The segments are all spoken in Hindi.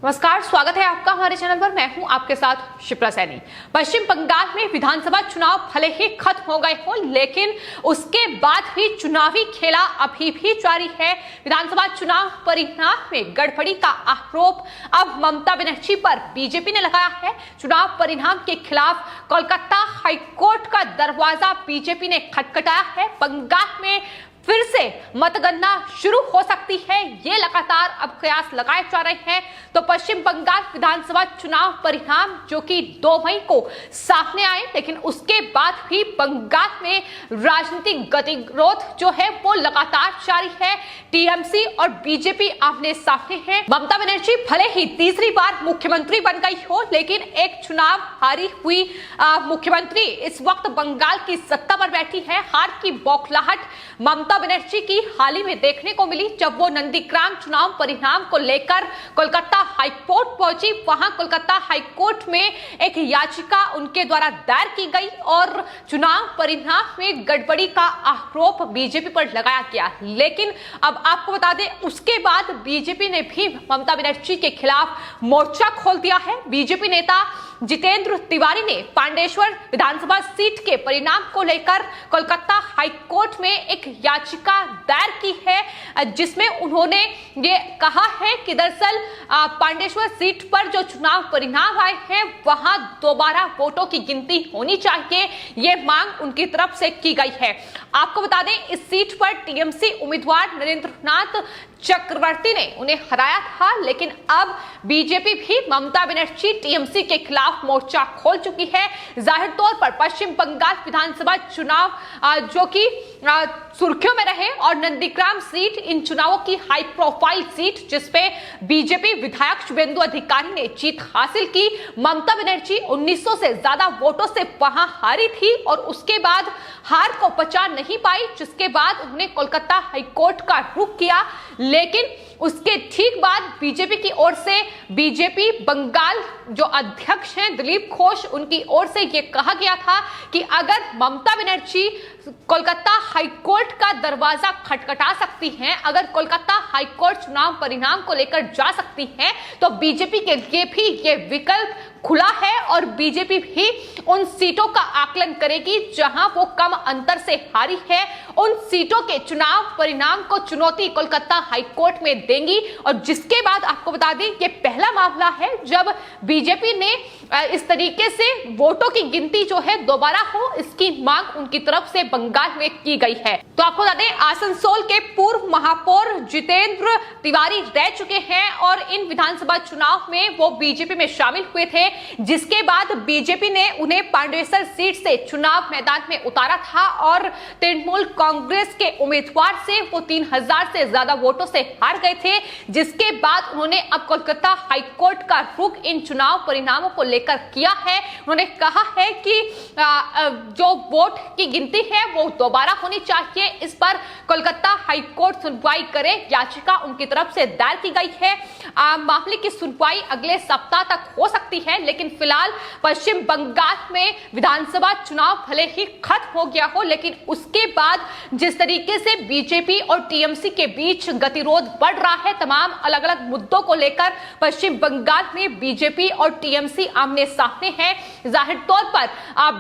नमस्कार, स्वागत है आपका हमारे चैनल पर। मैं हूं आपके साथ शिप्रा सैनी। पश्चिम बंगाल में विधानसभा चुनाव भले ही खत्म हो गए हों, लेकिन उसके बाद भी चुनावी खेला अभी भी जारी है। विधानसभा चुनाव परिणाम में गड़बड़ी का आरोप अब ममता बनर्जी पर बीजेपी ने लगाया है। चुनाव परिणाम के खिलाफ कोलकाता हाईकोर्ट का दरवाजा बीजेपी ने खटखटाया है। बंगाल में फिर से मतगणना शुरू हो सकती है, ये लगातार अब कयास लगाए जा रहे हैं। तो पश्चिम बंगाल विधानसभा चुनाव परिणाम जो कि 2 मई को सामने आए, लेकिन उसके बाद भी बंगाल में राजनीतिक गतिरोध जो है वो लगातार जारी है। टीएमसी और बीजेपी आमने सामने हैं। ममता बनर्जी भले ही तीसरी बार मुख्यमंत्री बन गई हो, लेकिन एक चुनाव हारी हुई मुख्यमंत्री इस वक्त बंगाल की सत्ता पर बैठी है। हार की बौखलाहट ममता बनर्जी की हाल ही में देखने को मिली, जब वो नंदीग्राम चुनाव परिणाम को लेकर कोलकाता हाईकोर्ट पहुंची। वहां कोलकाता हाईकोर्ट में एक याचिका उनके द्वारा दायर की गई और चुनाव परिणाम में गड़बड़ी का आरोप बीजेपी पर लगाया गया। लेकिन अब आपको बता दें, उसके बाद बीजेपी ने भी ममता बनर्जी के खिलाफ मोर्चा खोल दिया है। बीजेपी नेता जितेंद्र तिवारी ने पांडेश्वर विधानसभा सीट के परिणाम को लेकर कोलकाता हाईकोर्ट में एक याचिका दायर की है, जिसमें उन्होंने ये कहा है कि दरअसल पांडेश्वर सीट पर जो चुनाव परिणाम आए हैं वहां दोबारा वोटों की गिनती होनी चाहिए। ये मांग उनकी तरफ से की गई है। आपको बता दें, इस सीट पर टीएमसी उम्मीदवार नरेंद्रनाथ चक्रवर्ती ने उन्हें हराया था, लेकिन अब बीजेपी भी ममता बनर्जी टीएमसी के खिलाफ मोर्चा खोल चुकी है। जाहिर तौर पर पश्चिम बंगाल विधानसभा चुनाव जो कि सुर्खियों में रहे और नंदीग्राम सीट इन चुनावों की हाई प्रोफाइल सीट, जिसपे बीजेपी विधायक शुभेंदु अधिकारी ने जीत हासिल की। ममता बनर्जी 1900 से ज्यादा वोटों से वहां हारी थी और उसके बाद हार को पचा नहीं पाई, जिसके बाद उन्होंने कोलकाता हाईकोर्ट का रुख किया। लेकिन उसके ठीक बाद बीजेपी की ओर से बीजेपी बंगाल जो अध्यक्ष हैं दिलीप घोष, उनकी ओर से यह कहा गया था कि अगर ममता बनर्जी कोलकाता हाईकोर्ट का दरवाजा खटखटा सकती हैं, अगर कोलकाता हाईकोर्ट चुनाव परिणाम को लेकर जा सकती हैं, तो बीजेपी के लिए भी ये विकल्प खुला है और बीजेपी भी उन सीटों का आकलन करेगी जहां वो कम अंतर से हारी है। उन सीटों के चुनाव परिणाम को चुनौती कोलकाता हाईकोर्ट में देंगी। और जिसके बाद आपको बता दें, ये पहला मामला है जब बीजेपी ने इस तरीके से वोटों की गिनती जो है दोबारा हो, इसकी मांग उनकी तरफ से बंगाल में की गई है। तो आपको बता दें, आसनसोल के पूर्व महापौर जितेंद्र तिवारी रह चुके हैं और इन विधानसभा चुनाव में वो बीजेपी में शामिल हुए थे, जिसके बाद बीजेपी ने उन्हें पांडेसर सीट से चुनाव मैदान में उतारा था और तृणमूल कांग्रेस के उम्मीदवार से वो 3000 से ज्यादा वोटों से हार गए थे। जिसके बाद उन्होंने अब कोलकाता हाईकोर्ट का रुख इन चुनाव परिणामों को लेकर किया है। उन्होंने कहा है कि जो वोट की गिनती है वो दोबारा होनी चाहिए। इस पर कोलकाता हाईकोर्ट सुनवाई करे, याचिका उनकी तरफ से दायर की गई है। मामले की सुनवाई अगले सप्ताह तक हो सकती है, लेकिन फिलहाल पश्चिम बंगाल में विधानसभा चुनाव भले ही खत्म हो गया हो, लेकिन उसके बाद जिस तरीके से बीजेपी और टीएमसी के बीच गतिरोध बढ़ रहा है, तमाम अलग अलग मुद्दों को लेकर पश्चिम बंगाल में बीजेपी और टीएमसी आमने सामने हैं। जाहिर तौर पर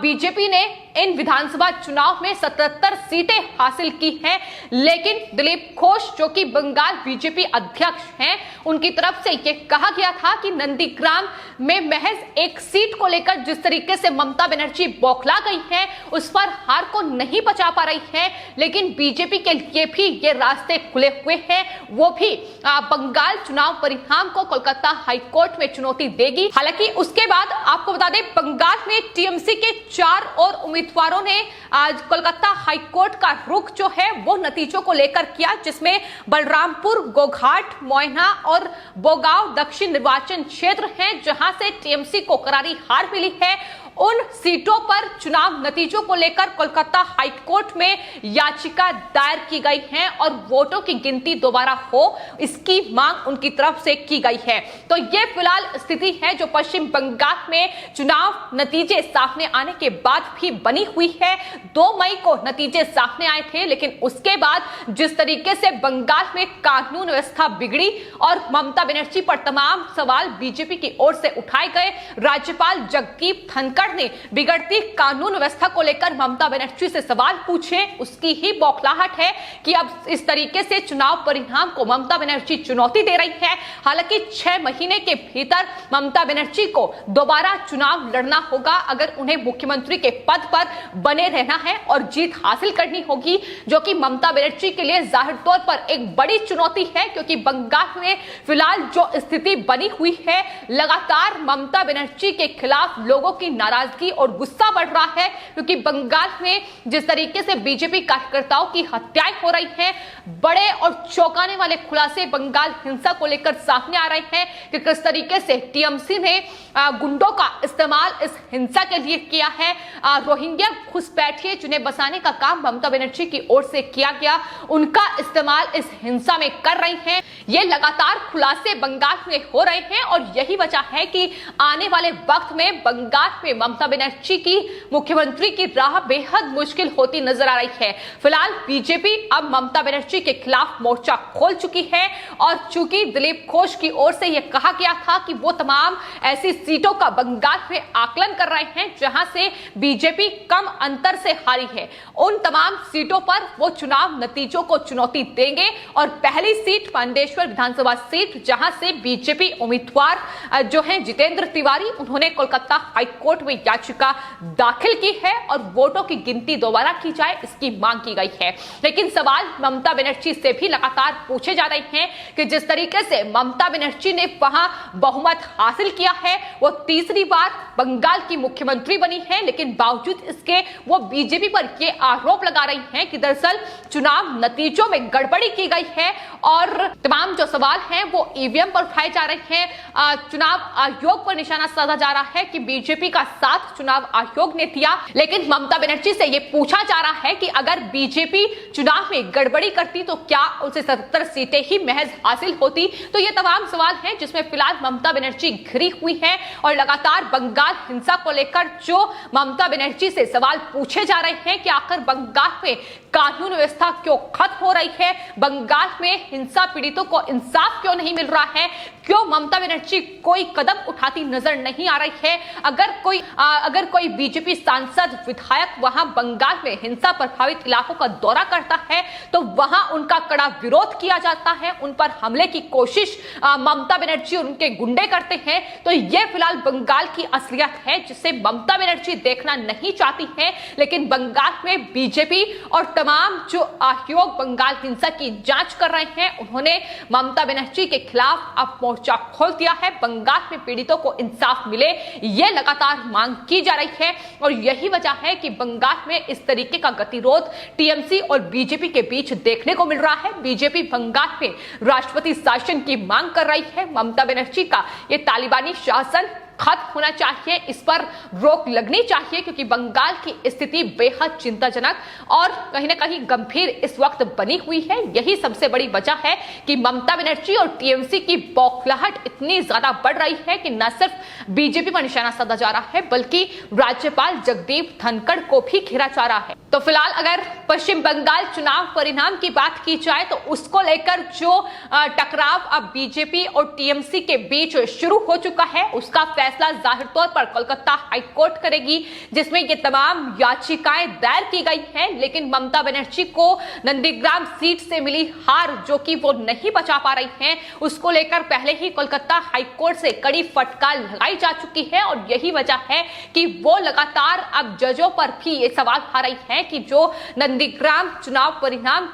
बीजेपी ने इन विधानसभा चुनाव में 77 सीटें हासिल की हैं, लेकिन दिलीप घोष जो कि बंगाल बीजेपी अध्यक्ष हैं, उनकी तरफ से यह कहा गया था कि नंदीग्राम में महज एक सीट को लेकर जिस तरीके से ममता बनर्जी बौखला गई हैं, उस पर हार को नहीं बचा पा रही हैं। लेकिन बीजेपी के लिए भी ये रास्ते खुले हुए हैं, वो भी बंगाल चुनाव परिणाम को कोलकाता हाईकोर्ट में चुनौती देगी। हालांकि उसके बाद आपको बता दें, बंगाल में टीएमसी के 4 और उम्मीदवारों ने आज कोलकाता हाईकोर्ट का रुख जो है वो नतीजों को लेकर किया, जिसमें बलरामपुर, गोघाट, मोयना और बोगांव दक्षिण निर्वाचन क्षेत्र हैं, जहां से टीएमसी को करारी हार मिली है। उन सीटों पर चुनाव नतीजों को लेकर कोलकाता हाईकोर्ट में याचिका दायर की गई है और वोटों की गिनती दोबारा हो, इसकी मांग उनकी तरफ से की गई है। तो यह फिलहाल स्थिति है जो पश्चिम बंगाल में चुनाव नतीजे सामने आने के बाद भी बनी हुई है। 2 मई को नतीजे सामने आए थे, लेकिन उसके बाद जिस तरीके से बंगाल में कानून व्यवस्था बिगड़ी और ममता बनर्जी पर तमाम सवाल बीजेपी की ओर से उठाए गए, राज्यपाल जगदीप धनखड़ ने बिगड़ती कानून व्यवस्था को लेकर ममता बनर्जी से सवाल पूछे, उसकी ही बौखलाहट है कि अब इस तरीके से चुनाव परिणाम को ममता बनर्जी चुनौती दे रही है। हालांकि 6 महीने के भीतर ममता बनर्जी को दोबारा चुनाव लड़ना होगा अगर उन्हें मुख्यमंत्री के पद पर बने रहना है और जीत हासिल करनी होगी, जो कि ममता बनर्जी के लिए जाहिर तौर पर एक बड़ी चुनौती है, क्योंकि बंगाल में फिलहाल जो स्थिति बनी हुई है, लगातार ममता बनर्जी के खिलाफ लोगों की नाराजगी और गुस्सा बढ़ रहा है, क्योंकि बंगाल में जिस तरीके से बीजेपी कार्यकर्ताओं की हत्याएं हो रही हैं, बड़े और चौंकाने वाले खुलासे बंगाल हिंसा को लेकर सामने आ रहे हैं कि किस तरीके से टीएमसी ने गुंडों का इस्तेमाल इस हिंसा के लिए किया है। रोहिंग्या घुसपैठिए जिन्हें बसाने का काम ममता बनर्जी की ओर से किया गया, उनका इस्तेमाल इस हिंसा में कर रही हैं। ये लगातार खुलासे बंगाल में हो रहे हैं और यही वजह है कि आने वाले वक्त में बंगाल में ममता बनर्जी की मुख्यमंत्री की राह बेहद मुश्किल होती नजर आ रही है। फिलहाल बीजेपी अब ममता बनर्जी के खिलाफ मोर्चा खोल चुकी है और चूंकि दिलीप घोष की ओर से यह कहा गया था कि वो तमाम ऐसी सीटों का बंगाल में आकलन कर रहे हैं जहां से बीजेपी कम अंतर से हारी है, उन तमाम सीटों पर वो चुनाव नतीजों को चुनौती देंगे। और पहली सीट पांडेश्वर विधानसभा सीट, जहां से बीजेपी उम्मीदवार जो हैं जितेंद्र तिवारी, उन्होंने कोलकाता हाईकोर्ट में याचिका दाखिल की है और वोटों की गिनती दोबारा की जाए, इसकी मांग की गई है। लेकिन सवाल ममता बनर्जी से भी लगातार पूछे जा रहे हैं कि जिस तरीके से ममता बनर्जी ने वहां बहुमत हासिल किया है, वो तीसरी बार बंगाल की मुख्यमंत्री बनी है, लेकिन बावजूद इसके वो बीजेपी पर ये आरोप लगा रही हैं कि दरअसल चुनाव नतीजों में गड़बड़ी की गई है और तमाम जो सवाल हैं वो ईवीएम पर उठाए जा रहे हैं। चुनाव आयोग पर निशाना साधा जा रहा है कि बीजेपी का साथ चुनाव आयोग ने दिया, लेकिन ममता बनर्जी से ये पूछा जा रहा है कि अगर बीजेपी चुनाव में गड़बड़ी करती तो क्या उसे 77 सीटें ही महज हासिल होती। तो ये तमाम सवाल हैं जिसमें फिलहाल ममता बनर्जी घिरी हुई है और लगातार बंगाल हिंसा को लेकर जो ममता बनर्जी से सवाल पूछे जा रहे हैं कि आखिर बंगाल में कानून व्यवस्था क्यों खत्म हो रही है, बंगाल में हिंसा पीड़ितों को इंसाफ क्यों नहीं मिल रहा है, क्यों ममता बनर्जी कोई कदम उठाती नजर नहीं आ रही है। अगर कोई बीजेपी सांसद विधायक वहां बंगाल में हिंसा प्रभावित इलाकों का दौरा करता है तो वहां उनका कड़ा विरोध किया जाता है, उन पर हमले की कोशिश ममता बनर्जी और उनके गुंडे करते हैं। तो यह फिलहाल बंगाल की असलियत है जिसे ममता बनर्जी देखना नहीं चाहती है, लेकिन बंगाल में बीजेपी और तमाम जो आयोग बंगाल हिंसा की जांच कर रहे हैं, उन्होंने ममता बनर्जी के खिलाफ अब मोर्चा खोल दिया है। बंगाल में पीड़ितों को इंसाफ मिले, यह लगातार मांग की जा रही है और यही वजह है कि बंगाल में इस तरीके का गतिरोध टीएमसी और बीजेपी के बीच देखने को मिल रहा है। बीजेपी बंगाल में राष्ट्रपति शासन की मांग कर रही है। ममता बनर्जी का यह तालिबानी शासन खत्म होना चाहिए, इस पर रोक लगनी चाहिए, क्योंकि बंगाल की स्थिति बेहद चिंताजनक और कहीं ना कहीं गंभीर इस वक्त बनी हुई है। यही सबसे बड़ी वजह है कि ममता बनर्जी और टीएमसी की बौखलाहट इतनी ज्यादा बढ़ रही है कि न सिर्फ बीजेपी पर निशाना साधा जा रहा है बल्कि राज्यपाल जगदीप धनखड़ को भी घेरा जा रहा है। तो फिलहाल अगर पश्चिम बंगाल चुनाव परिणाम की बात की जाए तो उसको लेकर जो टकराव अब बीजेपी और टीएमसी के बीच शुरू हो चुका है, उसका फैसला जाहिर तौर पर कोलकाता हाईकोर्ट करेगी, जिसमें ये तमाम याचिकाएं दायर की गई हैं। लेकिन ममता बनर्जी को नंदीग्राम सीट से मिली हार जो कि वो नहीं बचा पा रही हैं, उसको लेकर पहले ही कोलकाता हाईकोर्ट से कड़ी फटकार लगाई जा चुकी है और यही वजह है कि वो लगातार अब जजों पर भी ये सवाल उठा रही है कि जो नंदीग्राम चुनाव परिणाम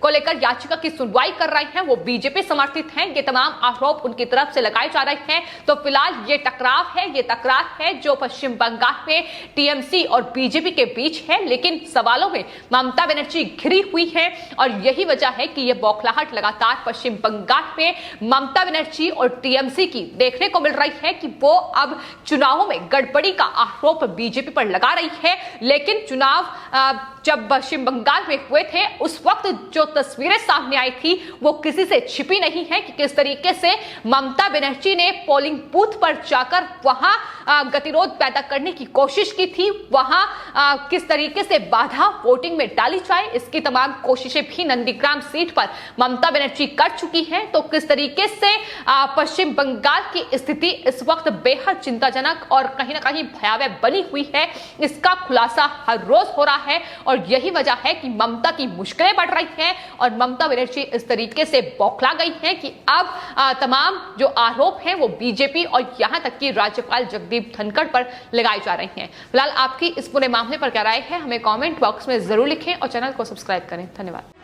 को लेकर याचिका की सुनवाई कर रहे हैं वो बीजेपी समर्थित हैं। ये तमाम आरोप उनकी तरफ से लगाए जा रहे हैं। तो फिलहाल ये टकराव टकराव है, ये तकरार है जो पश्चिम बंगाल में टीएमसी और बीजेपी के बीच है। लेकिन सवालों में ममता बनर्जी घिरी हुई है और यही वजह है कि यह बौखलाहट लगातार पश्चिम बंगाल में ममता बनर्जी और टीएमसी की देखने को मिल रही है कि वो अब चुनावों में गड़बड़ी का आरोप बीजेपी पर लगा रही है। लेकिन चुनाव जब पश्चिम बंगाल में हुए थे उस वक्त जो तस्वीरें सामने आई थी वो किसी से छिपी नहीं है कि किस तरीके से ममता बनर्जी ने पोलिंग बूथ पर जाकर वहां गतिरोध पैदा करने की कोशिश की थी, वहां किस तरीके से बाधा वोटिंग में डाली जाए इसकी तमाम कोशिशें भी नंदीग्राम सीट पर ममता बनर्जी कर चुकी हैं। तो किस तरीके से पश्चिम बंगाल की स्थिति इस वक्त बेहद चिंताजनक और कहीं ना कहीं भयावह बनी हुई है, इसका खुलासा हर रोज हो रहा है और यही वजह है कि ममता की मुश्किलें बढ़ रही हैं और ममता बनर्जी इस तरीके से बौखला गई हैं कि अब तमाम जो आरोप हैं वो बीजेपी और यहां तक कि राज्यपाल जगदीप धनखड़ पर लगाए जा रहे हैं। फिलहाल आपकी इस पूरे मामले पर क्या राय है हमें कमेंट बॉक्स में जरूर लिखें और चैनल को सब्सक्राइब करें। धन्यवाद।